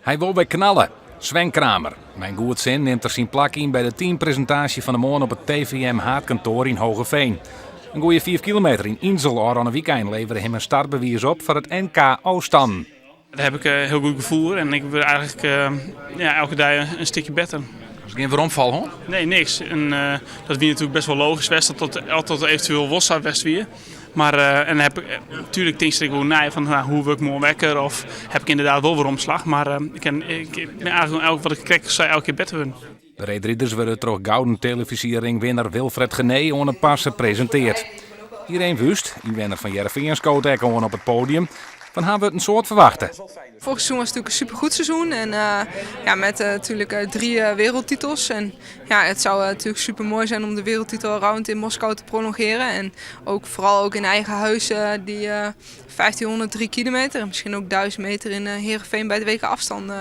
Hij wil bij knallen. Sven Kramer. Mijn goed zin neemt er zijn plak in bij de teampresentatie van de morgen op het TVM Haatkantoor in Hogeveen. Een goede 4 kilometer in Insel aan een weekend leverde hem een startbewijs op voor het NK Oostan. Daar heb ik een heel goed gevoel en ik wil eigenlijk elke dag een stukje beter. Als ik in veromval hoor? Nee, niks. En, dat wie natuurlijk best wel logisch was dat tot eventueel was zou best weer. Maar en heb ik natuurlijk denk ik ook na van hoe word ik mooi wekker of heb ik inderdaad wel weer omslag. Maar ik ben eigenlijk wat ik krijg zou elke keer beter worden. De reedrijders werden door gouden televisiering-winnaar Wilfred Gené aan het pas gepresenteerd. Iedereen wust, inwenner van Jereveen schoot op het podium. Van gaan we het een soort verwachten? Vorig seizoen was het natuurlijk een supergoed seizoen en met natuurlijk 3 wereldtitels. En ja, het zou natuurlijk super mooi zijn om de wereldtitel round in Moskou te prolongeren. En ook vooral ook in eigen huis die 1503 kilometer en misschien ook 1000 meter in Heerenveen bij de weken afstand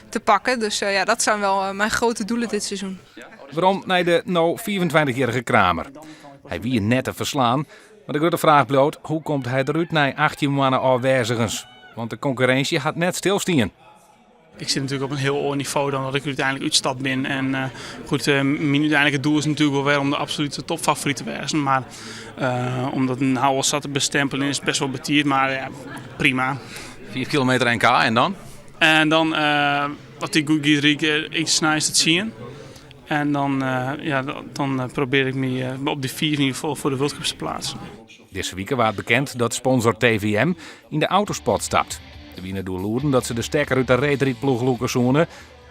te pakken. Dus ja, dat zijn wel mijn grote doelen dit seizoen. Waarom naar de 24-jarige Kramer? Hij wie net te verslaan. Maar de grote vraag bloot, hoe komt hij eruit na 18 maanden afwezigens? Want de concurrentie gaat net stilstaan. Ik zit natuurlijk op een heel hoog niveau dan dat ik uiteindelijk uitstap ben. En mijn uiteindelijke doel is natuurlijk wel weer om de absolute topfavoriet te wezen. Maar omdat een houden zat te bestempelen is best wel betierd, maar ja, prima. 4 kilometer NK en dan? En dan wat ik goed iets snijst het zien. En dan probeer ik me op die 4 in ieder geval voor de World Cup te plaatsen. Deze week werd bekend dat sponsor TVM in de autospot stapt. De winnen doelloeren dat ze de stekker uit de reedrijdploeg loeken zoenen.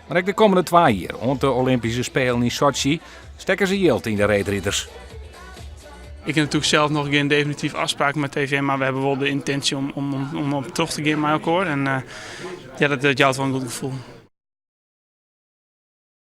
Maar ook de komende 2 jaar, rond de Olympische Spelen in Sochi, stekken ze yield in de reedrijders. Ik heb natuurlijk zelf nog geen definitieve afspraak met TVM, maar we hebben wel de intentie om op terug te gaan met elkaar. En dat geldt wel een goed gevoel.